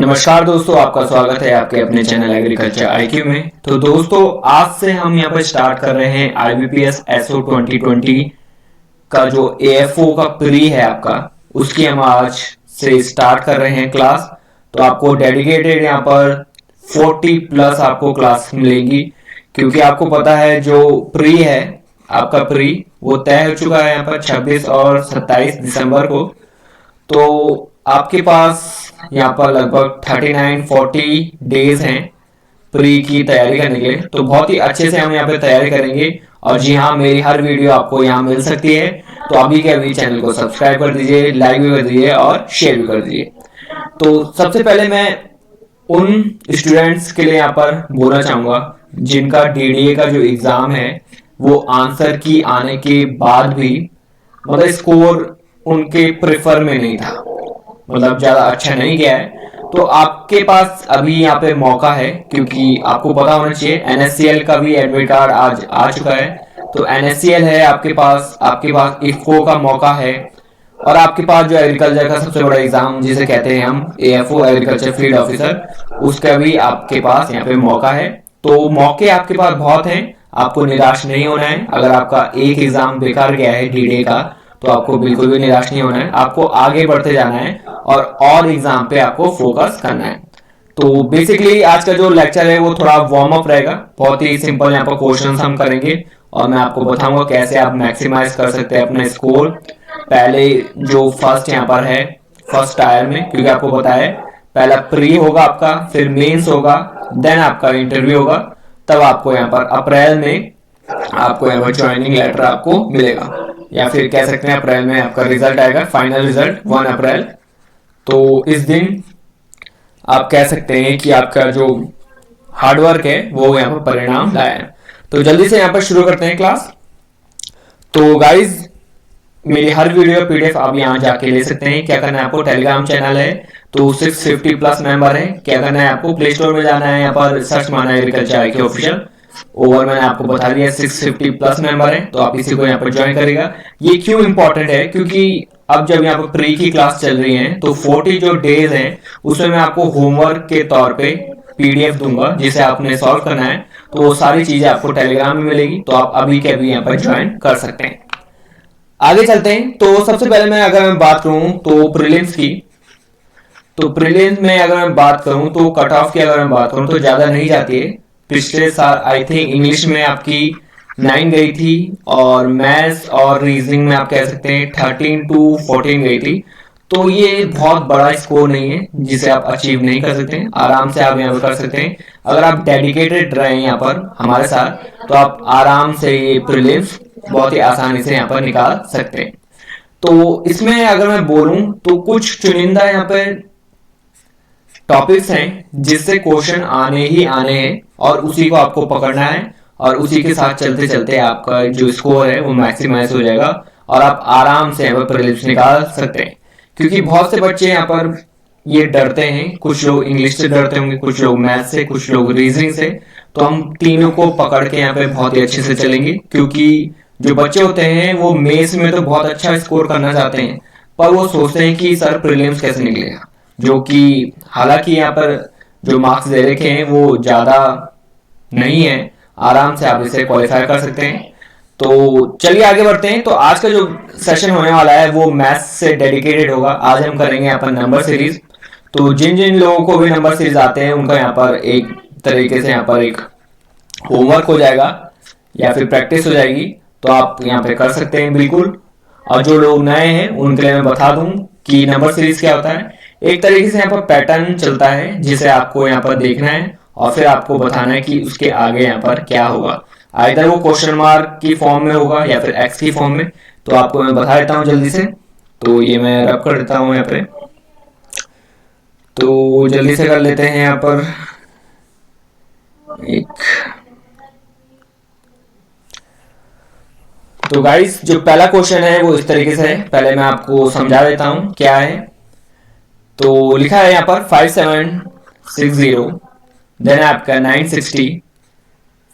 नमस्कार दोस्तों, आपका स्वागत है आपके अपने चैनल एग्रीकल्चर आईक्यू में। तो दोस्तों, आज से हम यहाँ पर स्टार्ट कर रहे हैं IBPS SO 2020 का जो AFO का प्री है आपका, उसकी हम आज से स्टार्ट कर रहे हैं क्लास। तो आपको डेडिकेटेड यहाँ पर 40 प्लस आपको क्लास मिलेगी, क्योंकि आपको पता है जो प्री है आपका प्री वो तय हो चुका है यहाँ पर 26 और 27 दिसंबर को। तो आपके पास यहाँ पर लगभग 39-40 डेज हैं प्री की तैयारी करने के लिए। तो बहुत ही अच्छे से हम यहाँ पे तैयारी करेंगे। और जी हाँ, मेरी हर वीडियो आपको यहाँ मिल सकती है। तो अभी के अभी चैनल को सब्सक्राइब कर दीजिए, लाइक भी कर दीजिए और शेयर भी कर दीजिए। तो सबसे पहले मैं उन स्टूडेंट्स के लिए यहाँ पर बोलना चाहूंगा जिनका DDA का जो एग्जाम है वो आंसर की आने के बाद भी मतलब स्कोर उनके प्रेफर में नहीं था, मतलब ज्यादा अच्छा नहीं गया है। तो आपके पास अभी यहाँ पे मौका है, क्योंकि आपको पता होना चाहिए NSCL का भी एडमिट कार्ड आज आ चुका है। तो NSCL है आपके पास IFFO का मौका है, और आपके पास जो एग्रीकल्चर का सबसे बड़ा एग्जाम जिसे कहते हैं हम AFO एग्रीकल्चर फील्ड ऑफिसर, उसका भी आपके पास यहाँ पे मौका है। तो मौके आपके पास बहुत हैं, आपको निराश नहीं होना है। अगर आपका एक एग्जाम बेकार गया है DDA का, तो आपको बिल्कुल भी निराश नहीं होना है, आपको आगे बढ़ते जाना है और एग्जाम पे आपको फोकस करना है। तो बेसिकली आज का जो लेक्चर है वो थोड़ा वार्म अप रहेगा, बहुत ही सिंपल यहाँ पर क्वेश्चंस हम करेंगे और मैं आपको बताऊंगा कैसे आप मैक्सिमाइज कर सकते हैं अपना स्कोर। पहले जो फर्स्ट यहाँ पर है फर्स्ट टायर में, क्योंकि आपको पता है पहला प्री होगा आपका, फिर मेंस होगा, देन आपका इंटरव्यू होगा, तब आपको यहाँ पर अप्रैल में आपको यहाँ पर ज्वाइनिंग लेटर आपको मिलेगा, या फिर कह सकते हैं अप्रैल में आपका रिजल्ट आएगा, फाइनल रिजल्ट 1 अप्रैल। तो इस दिन आप कह सकते हैं कि आपका जो हार्डवर्क है वो यहाँ पर परिणाम लाया है। तो जल्दी से यहाँ पर शुरू करते हैं क्लास। तो गाइज, मेरी हर वीडियो PDF आप यहाँ जाके ले सकते हैं। क्या करना है आपको, टेलीग्राम चैनल है तो 650 प्लस मेंबर है। क्या करना है आपको, प्ले स्टोर में जाना है, यहाँ पर सर्च मारना है एग्रीकल्चर आईक्यू ऑफिशियल। ओवर मैंने आपको बता दिया 650 प्लस मेंबर है, तो आप इसी को यहाँ पर ज्वाइन करेगा। ये क्यों इंपॉर्टेंट है, क्योंकि अब जब यहाँ पर प्री की क्लास चल रही है तो 40 जो डेज हैं उसमें मैं आपको होमवर्क के तौर पे PDF दूंगा जिसे आपने सॉल्व करना है। तो वो सारी चीजें आपको टेलीग्राम में मिलेगी, तो आप अभी के अभी यहाँ पर ज्वाइन कर सकते हैं। आगे चलते हैं। तो सबसे पहले मैं अगर मैं बात करूं तो प्रीलिम्स की, तो प्रीलिम्स में अगर मैं बात करूं तो कट ऑफ की अगर मैं बात करूं तो ज्यादा नहीं जाती है। पिछले साल आई थिंक इंग्लिश में आपकी 9 गई थी, और मैथ्स और रीजनिंग में आप कह सकते हैं 13 to 14 गई थी। तो ये बहुत बड़ा स्कोर नहीं है जिसे आप अचीव नहीं कर सकते, आराम से आप यहाँ पर कर सकते हैं। अगर आप डेडिकेटेड रहे यहाँ पर हमारे साथ तो आप आराम से ये प्रीलिम्स बहुत ही आसानी से यहाँ पर निकाल सकते हैं। तो इसमें अगर मैं बोलूं तो कुछ चुनिंदा यहाँ पर टॉपिक्स हैं जिससे क्वेश्चन आने ही आने हैं, और उसी को आपको पकड़ना है, और उसी के साथ चलते चलते आपका जो स्कोर है वो मैक्सिमाइज हो जाएगा और आप आराम से यहाँ पर प्रीलिम्स निकाल सकते हैं। क्योंकि बहुत से बच्चे यहाँ पर ये डरते हैं, कुछ लोग इंग्लिश से डरते होंगे, कुछ लोग मैथ से, कुछ लोग रीजनिंग से। तो हम तीनों को पकड़ के यहाँ पे बहुत ही अच्छे से चलेंगे, क्योंकि जो बच्चे होते हैं वो मेंस में तो बहुत अच्छा स्कोर करना चाहते हैं, पर वो सोचते हैं कि सर प्रीलिम्स कैसे निकलेगा, जो कि हालांकि यहाँ पर जो मार्क्स दे रखे हैं वो ज्यादा नहीं है, आराम से आप इसे क्वालिफाई कर सकते हैं। तो चलिए आगे बढ़ते हैं। तो आज का जो सेशन होने वाला है वो मैथ्स से डेडिकेटेड होगा। आज हम करेंगे यहाँ पर नंबर सीरीज। तो जिन जिन लोगों को भी नंबर सीरीज आते हैं उनका यहाँ पर एक तरीके से यहाँ पर एक होमवर्क हो जाएगा या फिर प्रैक्टिस हो जाएगी, तो आप यहाँ पे कर सकते हैं बिल्कुल। और जो लोग नए हैं उनके लिए मैं बता दूं कि नंबर सीरीज क्या होता है। एक तरीके से यहाँ पर पैटर्न चलता है जिसे आपको यहाँ पर देखना है और फिर आपको बताना है कि उसके आगे यहाँ पर क्या होगा। आइदर वो क्वेश्चन मार्क की फॉर्म में होगा या फिर एक्स की फॉर्म में। तो आपको मैं बता देता हूँ जल्दी से। तो ये मैं रब कर देता हूँ यहाँ पे, तो जल्दी से कर लेते हैं यहाँ पर एक। तो गाइस, जो पहला क्वेश्चन है वो इस तरीके से है, पहले मैं आपको समझा देता हूं क्या है। तो लिखा है यहाँ पर 5760, देन आपका 960,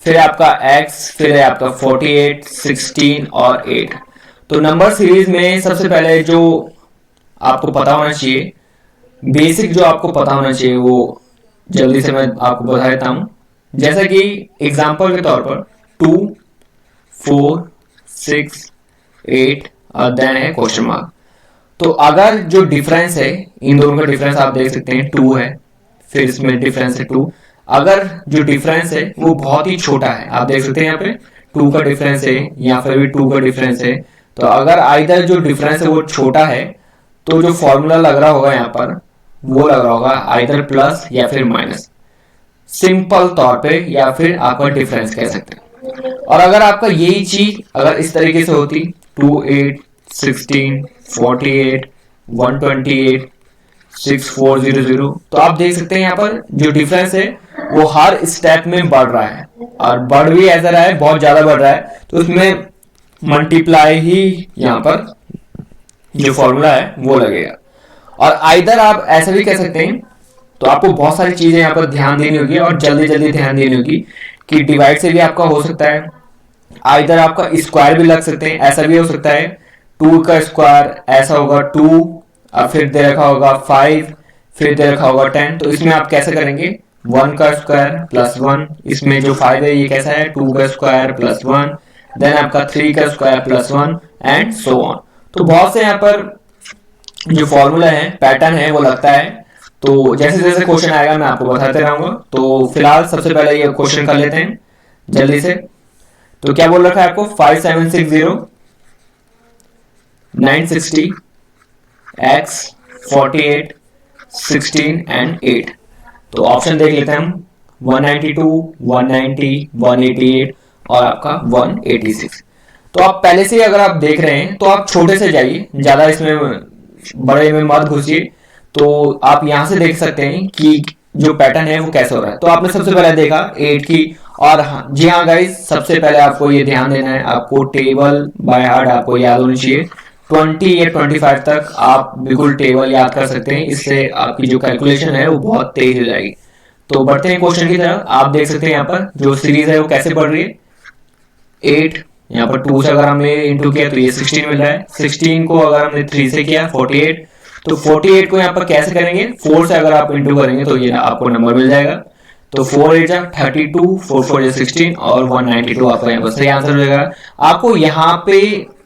फिर आपका x, फिर है आपका 48, 16 और 8। तो नंबर सीरीज में सबसे पहले जो आपको पता होना चाहिए बेसिक जो आपको पता होना चाहिए वो जल्दी से मैं आपको बता देता हूं। जैसा कि एग्जांपल के तौर पर 2 4 6 8 और देन है क्वेश्चन मार्क। तो अगर जो डिफरेंस है, इन दोनों का डिफरेंस आप देख सकते हैं 2 है, फिर इसमें डिफरेंस है 2। अगर जो डिफरेंस है वो बहुत ही छोटा है, आप देख सकते हैं यहाँ पे 2 का डिफरेंस है या फिर भी 2 का डिफरेंस है, तो अगर आइदर जो डिफरेंस है वो छोटा है तो जो फॉर्मूला लग रहा होगा यहाँ पर वो लग रहा होगा आइदर प्लस या फिर माइनस, सिंपल तौर पे, या फिर आपका डिफरेंस कह सकते हैं। और अगर आपका यही चीज अगर इस तरीके से होती 2 8 16 48 128 6400, तो आप देख सकते हैं यहाँ पर जो डिफरेंस है वो हर स्टेप में बढ़ रहा है, और बढ़ भी ऐसा रहा है, बहुत ज्यादा बढ़ रहा है, तो उसमें मल्टीप्लाई ही यहाँ पर जो फॉर्मूला है वो लगेगा। और आइदर आप ऐसा भी कह सकते हैं, तो आपको बहुत सारी चीजें यहाँ पर ध्यान देनी होगी और जल्दी जल्दी ध्यान देनी होगी कि डिवाइड से भी आपका हो सकता है, आइदर आपका स्क्वायर भी लग सकते हैं, ऐसा भी हो सकता है 2 का स्क्वायर ऐसा होगा 2, और फिर दे रखा होगा 5, फिर दे रखा होगा 10, तो इसमें आप कैसे करेंगे 1 का स्क्वायर प्लस 1, इसमें जो 5 है ये कैसा है 2 का स्क्वायर प्लस 1, देन आपका 3 का square plus 1 and so on. तो बहुत से यहाँ पर जो फॉर्मूला है, पैटर्न है वो लगता है। तो जैसे जैसे क्वेश्चन आएगा मैं आपको बताते रहूंगा। तो फिलहाल सबसे पहले ये क्वेश्चन कर लेते हैं जल्दी से। तो क्या बोल रखा है आपको 5760 960 x 48 16 एंड 8। तो ऑप्शन देख लेते हैं हम 192 190 188 और आपका 186। तो आप पहले से अगर आप देख रहे हैं तो आप छोटे से जाइए, ज्यादा इसमें बड़े में मत घुसिए। तो आप यहां से देख सकते हैं कि जो पैटर्न है वो कैसे हो रहा है। तो आपने सबसे पहले देखा 8 की, और हाँ जी हाँ गाइस, सबसे पहले आपको ये ध्यान देना है, आपको टेबल बाय हार्ट आपको याद होनी चाहिए। 20 या 25 तक आप बिल्कुल टेबल याद कर सकते हैं, इससे आपकी जो कैलकुलेशन है वो बहुत तेज हो जाएगी। तो बढ़ते हैं क्वेश्चन की तरफ। आप देख सकते हैं यहाँ पर जो सीरीज है वो कैसे बढ़ रही है। 8 यहाँ पर 2 से अगर हमने इंटू किया तो ये 16 मिल रहा है, 16 को अगर हमने 3 से किया 48, तो 48 को यहाँ पर कैसे करेंगे 4 से अगर आप इंटू करेंगे तो ये आपको नंबर मिल जाएगा। तो 4 8 32, 4 4 16 और 192 आपका यहाँ पर सही आंसर हो जाएगा। आपको यहाँ पे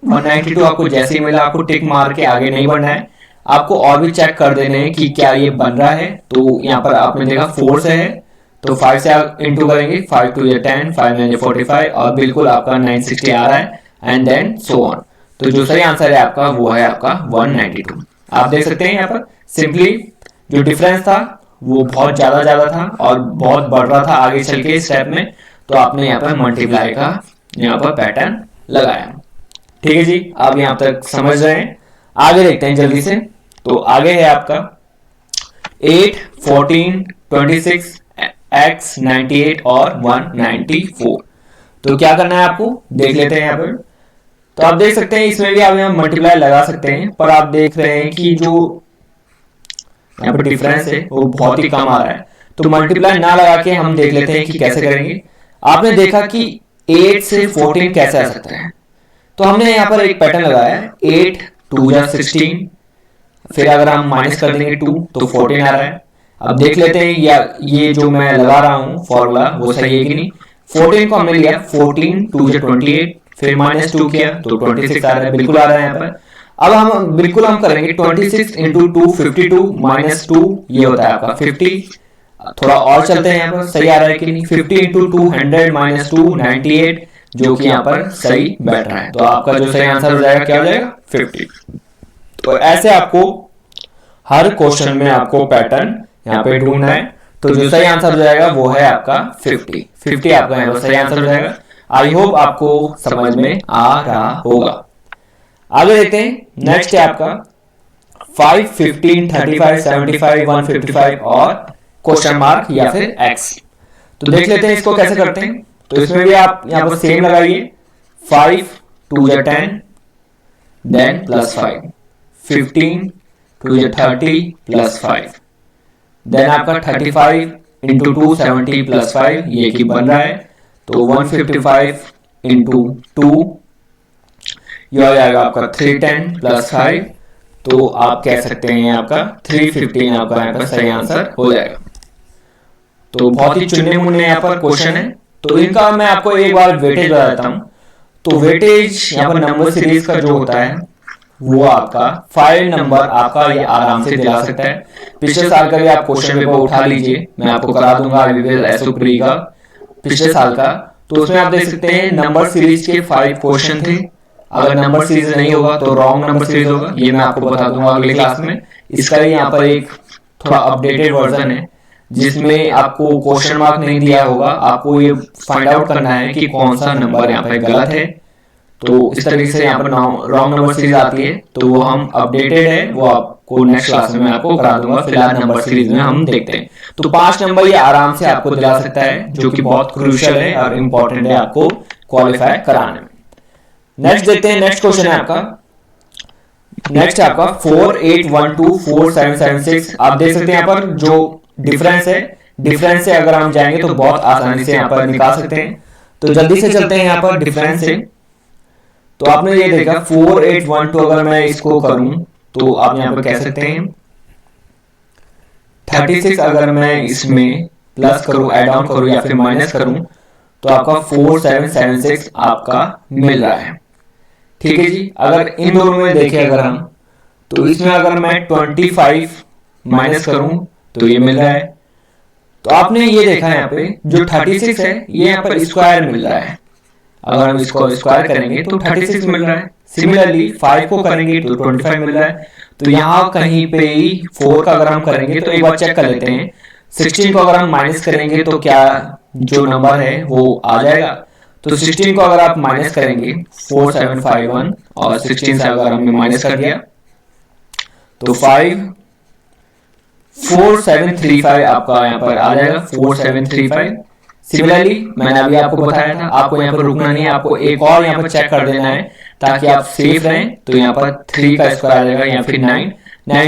192 आपको जैसे ही मिला आपको टिक मार के आगे नहीं बढ़ना है, आपको और भी चेक कर देने हैं कि क्या ये बन रहा है। तो यहाँ पर आपने देखा 4 से है तो 5 से आप इंटू करेंगे, 5 2 10, 5 9 45 और बिल्कुल आपका 960 आ रहा है एंड देन सो ऑन। तो जो सही आंसर है आपका वो है आपका 192। आप देख सकते हैं यहाँ पर सिंपली जो डिफरेंस था वो बहुत ज्यादा था और बहुत बढ़ रहा था आगे चल के स्टेप में, तो आपने यहाँ पर मल्टीप्लाई का यहाँ पर पैटर्न लगाया। ठीक है जी, आप यहाँ तक समझ रहे हैं। आगे देखते हैं जल्दी से। तो आगे है आपका 8 14 26 x 98 और 194। तो क्या करना है आपको देख लेते हैं यहाँ पर। तो आप देख सकते हैं इसमें भी आप यहाँ मल्टीप्लाई लगा सकते हैं, पर आप देख रहे हैं कि जो यहाँ पर डिफरेंस है वो बहुत ही कम आ रहा है। तो मल्टीप्लाई ना लगा के हम देख लेते हैं कि कैसे करेंगे। आपने देखा कि 8 से 14 कैसे आ सकता है, तो हमने यहाँ पर एक पैटर्न लगाया है 8 2 16, फिर अगर हम माइनस कर देंगे 2 तो 14 आ रहा है। अब देख लेते हैं या ये जो मैं लगा रहा हूँ फॉर्मूला वो सही है कि नहीं। 14 को हमने लिया 14 2 28, फिर माइनस 2 किया तो 26 आ रहा है, बिल्कुल आ रहा है यहाँ पर। अब हम बिल्कुल हम करेंगे 26 इंटू 2 52 माइनस 2 ये होता है आपका 50। थोड़ा और चलते हैं यहाँ पर सही आ रहा है कि नहीं। 50 इंटू 2 100 माइनस 2 98, जो कि यहाँ पर सही बैठ रहा है। तो आपका जो सही आंसर हो जाएगा क्या हो जाएगा 50। तो ऐसे आपको हर क्वेश्चन में आपको पैटर्न यहाँ पे ढूंढना है। तो जो सही आंसर हो जाएगा वो है आपका 50 आपका यहाँ पर सही आंसर हो जाएगा। आई होप आपको समझ में आ रहा होगा। आगे देखते हैं नेक्स्ट है आपका 5 15 35 75 155 और क्वेश्चन मार्क या फिर x। तो देख लेते हैं इसको कैसे करते हैं। तो इसमें भी आप यहाँ पर सेम लगाइए 5 2 10 देन प्लस 5, 15 2 30 प्लस 5, देन आपका 35 इंटू 2 70 प्लस 5 ये की बन रहा है। तो 155 इंटू 2 ये हो जाएगा आपका 310 प्लस 5। तो आप कह सकते हैं आपका 315 आपका यहाँ पर सही आंसर हो जाएगा। तो बहुत ही चुनने मुन्ने यहाँ पर क्वेश्चन है, तो इनका मैं आपको एक बार वेटेज बता देता हूँ। तो वेटेज यहाँ पर नंबर सीरीज का जो होता है वो आपका 5 नंबर आपका ये आराम से दिला सकता है। पिछले साल का भी आप क्वेश्चन पेपर उठा लीजिए, मैं आपको करा दूंगा IBPS SO प्री का पिछले साल का, तो उसमें आप देख सकते हैं नंबर सीरीज के 5 क्वेश्चन थे। अगर नंबर सीरीज नहीं होगा तो रॉन्ग नंबर सीरीज होगा, ये मैं आपको बता दूंगा अगले क्लास में। इसका यहाँ पर एक थोड़ा अपडेटेड वर्जन है जिसमें आपको क्वेश्चन मार्क नहीं दिया होगा, आपको ये फाइंड आउट करना है कि कौन सा नंबर यहाँ पर गलत है। तो इस तरीके से यहाँ पर रॉन्ग नंबर सीरीज आती है, तो वो हम अपडेटेड है, वो आपको नेक्स्ट क्लास में मैं आपको करा दूंगा। फिलहाल नंबर सीरीज में हम देखते हैं। तो 5 नंबर ये आराम से आपको दिला सकता है, जो कि बहुत क्रूशियल है और इम्पोर्टेंट है आपको क्वालिफाई कराने में। नेक्स्ट देखते हैं, नेक्स्ट क्वेश्चन है आपका, नेक्स्ट है आपका 48124776। आप देख सकते हैं यहाँ पर जो डिफरेंस है, डिफरेंस से अगर हम जाएंगे तो बहुत आसानी से यहाँ पर निकाल सकते हैं। तो जल्दी से चलते हैं यहाँ पर डिफरेंस से। तो आपने ये देखा 4812, अगर मैं इसको करूं तो आप यहाँ पर कह सकते हैं 36, अगर मैं इसमें प्लस करूं, ऐड ऑन करूं या फिर माइनस करूं तो आपका 4776 आपका मिल रहा है। ठीक है जी। अगर इन दोनों में देखें अगर हम, तो इसमें अगर मैं 25 माइनस करूं तो ये मिल रहा है। तो आपने ये देखा यहाँ पे जो 36 है ये यहाँ पर स्क्वायर मिल रहा है, अगर हम इसको स्क्वायर करेंगे तो 36 मिल रहा है। सिमिलरली 5 को करेंगे तो 25 मिल रहा है। तो यहाँ कहीं पे 4 का अगर हम करेंगे तो एक बार चेक कर लेते हैं। 16 को अगर हम माइनस करेंगे तो क्या जो नंबर है वो आ जाएगा। तो 16 को अगर आप माइनस करेंगे 4751 और 16 से अगर हमने माइनस कर दिया तो 4735 आपका यहाँ पर आ जाएगा, 4735। सिमिलरली मैंने अभी आपको बताया था, आपको यहाँ पर रुकना नहीं है, आपको एक और यहाँ पर चेक कर देना है ताकि आप सेफ रहें। तो यहाँ पर 3 का स्क्वायर आ जाएगा या फिर 9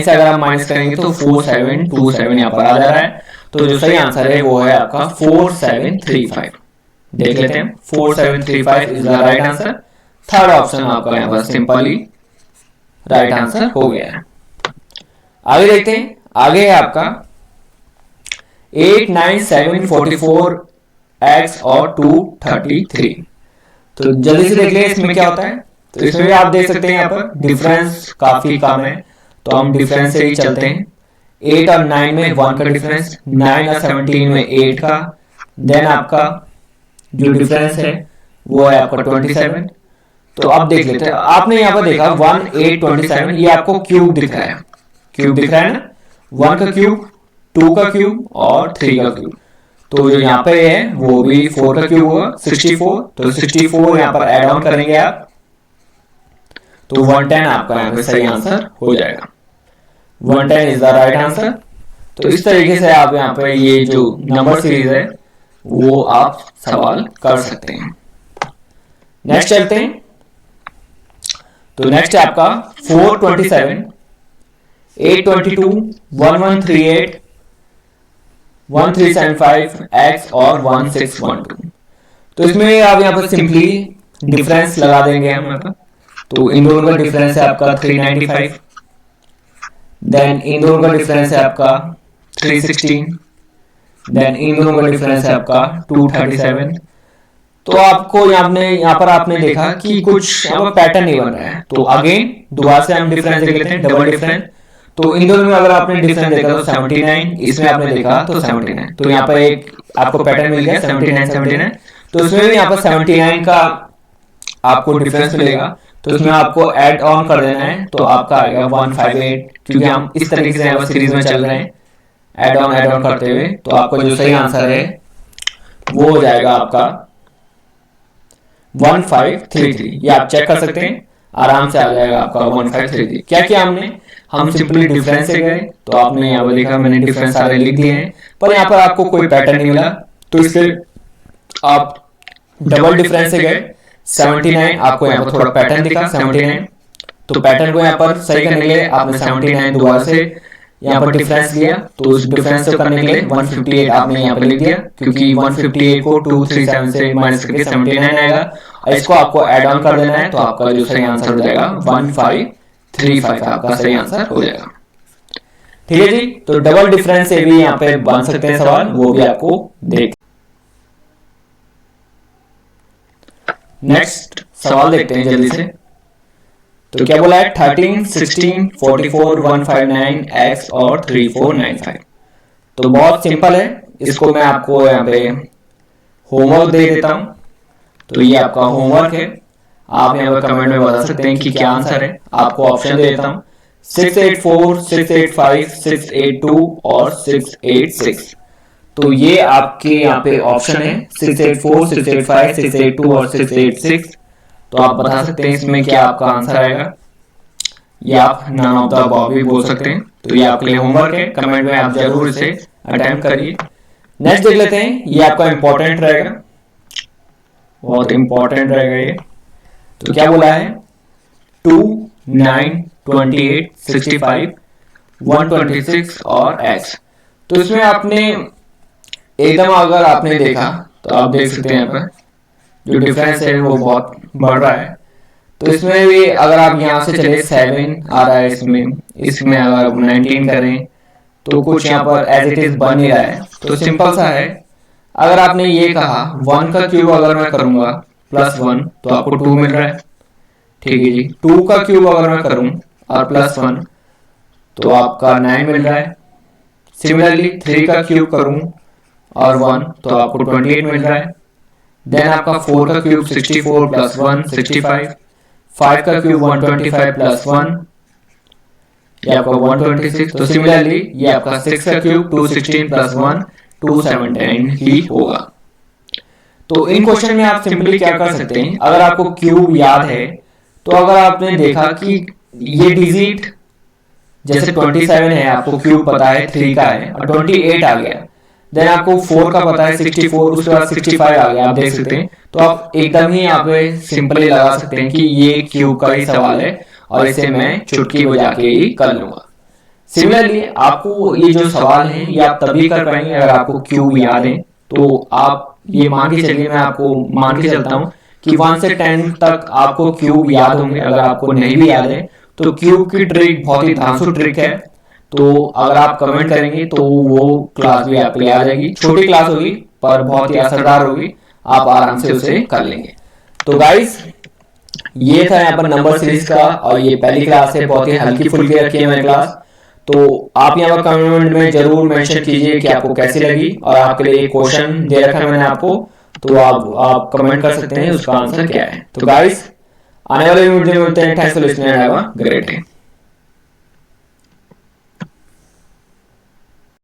से अगर आप माइनस करेंगे तो 4727 यहाँ पर आ जा रहा है। तो जो सही आंसर है वो है आपका 4735। देख लेते हैं, 4735 is the right answer. Third option आपका यहाँ पर सिंपली राइट आंसर हो गया है। आगे देखते हैं, आगे है आपका 89744 x और 233। तो जल्दी से देख ले इसमें क्या होता है। तो इसमें भी आप देख सकते हैं यहाँ पर डिफरेंस काफी कम है, तो हम डिफरेंस से ही चलते हैं। 8 और 9 में 1 का डिफरेंस, 9 और 17 में 8 का, देन आपका जो डिफरेंस है वो है आपका 27। तो अब देख लेते हैं, आपने यहाँ पर देखा 1827, ये आपको क्यूब दिख रहा है, क्यूब दिख रहा है ना, 1 का क्यूब, 2 का क्यूब और 3 का क्यूब। तो जो यहाँ पे है वो भी 4 का क्यूब होगा, 64। तो 64 यहाँ पर ऐड ऑन करेंगे आप तो 110 आपका यहाँ पे सही आंसर हो जाएगा। 110 इज द राइट आंसर। तो इस तरीके से आप यहाँ पे ये जो नंबर सीरीज है वो आप सवाल कर सकते हैं। नेक्स्ट चलते हैं, तो नेक्स्ट है आपका 427 822 1138 1375 x और 1612। तो इसमें आप यहाँ पर सिंपली डिफरेंस लगा देंगे हम यहाँ पर। तो इन दोनों का डिफरेंस है आपका 395, देन इन दोनों का डिफरेंस है आपका 316, देन इन दोनों का डिफरेंस है आपका 237। तो आपको यहाँ पर आपने देखा कि कुछ यहाँ पर पैटर्न नहीं बन रहा है। तो अगेन दोबारा से हम डिफरेंस देख लेते हैं, डबल डिफरेंस। तो इन दोनों में अगर आपने डिफरेंस देखा तो 79, इसमें आपने देखा तो 79। तो यहाँ पर एक आपको पैटर्न मिल गया 79 79। तो इसमें भी यहाँ पर 79 का आपको डिफरेंस मिलेगा, तो इसमें आपको ऐड ऑन कर देना है। तो आपका आएगा 158, क्योंकि हम इस तरीके से यहाँ पर सीरीज में चल रहे हैं ऐड ऑन करते हुए। तो आपका जो सही आंसर है वो हो जाएगा आपका 1533। ये आप चेक कर सकते हैं, आराम से आ जाएगा आपका 1533। क्या किया हमने, हम सिंपली डिफरेंस से गए। तो आपने यहाँ पर देखा मैंने डिफरेंस सारे लिख दिए हैं, पर यहाँ पर आपको कोई पैटर्न नहीं मिला। तो इसलिए आप डबल डिफरेंस से गए 79, आपको यहाँ पर थोड़ा पैटर्न दिखा 79। तो पैटर्न को यहाँ पर सही करने के लिए आपने 79 दोबारा से यहाँ पर डिफरेंस लिया। तो उस डिफरेंस से करने के लिए 158 आपने यहाँ पर लिख दिया, क्योंकि 158 को 237 से माइनस करके 79 आएगा और इसको आपको ऐड ऑन कर देना है। तो आपका जो सही आंसर हो जाएगा 35 आपका सही आंसर हो जाएगा। ठीक है जी, तो डबल डिफरेंस से भी यहाँ पे बन सकते हैं सवाल, वो भी आपको देख। नेक्स्ट सवाल देखते हैं जल्दी से। तो क्या बोला है, 13, 16, 44, 159, x और 3495। तो बहुत सिंपल है, इसको मैं आपको यहाँ पे होमवर्क दे देता हूं। तो ये आपका होमवर्क है, आप यहाँ पर कमेंट में बता सकते हैं कि क्या आंसर है। आपको ऑप्शन दे देता हूं, 684, 685, 682 और 686। तो ये आपके यहाँ पे ऑप्शन है, 684, 685, 682 और 686। तो आप बता सकते हैं इसमें क्या आपका आंसर आएगा, या आप नन ऑफ द अबव भी बोल सकते हैं। तो ये आपके लिए होमवर्क है, कमेंट में आप जरूर इसे अटेम्प्ट करिए। नेक्स्ट देख लेते हैं, ये आपका इंपॉर्टेंट रहेगा, बहुत इंपॉर्टेंट रहेगा ये। तो क्या बोला है, 2, 9, 28, 65, 126 और x। तो इसमें आपने एकदम अगर आपने देखा तो आप देख सकते हैं यहाँ पर जो डिफरेंस है वो बहुत बढ़ रहा है। तो इसमें भी अगर आप यहाँ से चले 7 आ रहा है, इसमें अगर 19 करें तो कुछ यहाँ पर एज इट इज बन नहीं रहा है। तो सिंपल सा है, अगर आपने ये कहा 1 का क्यूब अगर मैं करूंगा +1 तो आपको 2 मिल रहा है। ठीक है जी, 2 का क्यूब अगर मैं करूं और +1 तो आपका 9 मिल रहा है। सिमिलरली 3 का क्यूब करूं और 1 तो आपको 28 मिल रहा है। देन आपका 4 का क्यूब 64 + 1 65, 5 का क्यूब 125 + 1 ये आपका 126। तो सिमिलरली ये आपका 6 का क्यूब 216 + 1 279 ही होगा। तो इन क्वेश्चन में आप सिंपली क्या कर सकते हैं, अगर आपको क्यूब याद है तो अगर आपने देखा कि ये डिजिट जैसे 27 है, आपको क्यूब पता है 3 का है और 28 आ गया, देन आपको 4 का पता है 64, उसके बाद 65 आ गया, आप देख सकते हैं। तो आप एकदम ही यहाँ पे सिंपली लगा सकते हैं कि ये क्यूब का ही सवाल है और इसे मैं चुटकी बजा के ही कर लूंगा। सिमिलरली आपको ये जो सवाल है ये आप तभी कर पाएंगे अगर आपको क्यूब याद है। तो आप ये मान के चलिए, मैं आपको मान के चलता हूँ कि 1 से 10 तक आपको क्यूब याद होंगे। अगर आपको नहीं भी याद है तो क्यूब की ट्रिक बहुत ही धांसू ट्रिक है। तो अगर आप कमेंट करेंगे तो वो क्लास भी आपके लिए आ जाएगी। छोटी क्लास होगी पर बहुत ही असरदार होगी, आप आराम से उसे कर लेंगे। तो गाइस ये था यहाँ पर नंबर सीरीज का, और ये पहली क्लास है, बहुत ही हल्की फुल्की रखी है मैंने क्लास। तो आप यहाँ पर कमेंट में जरूर मेंशन कीजिए कि आपको कैसी लगी, और आपके लिए क्वेश्चन दे रखा है मैंने आपको, तो आप कमेंट कर सकते हैं उसका आंसर क्या है। तो गाइस आने वाले वीडियो में मिलते हैं। Thanks for listening and have a great day.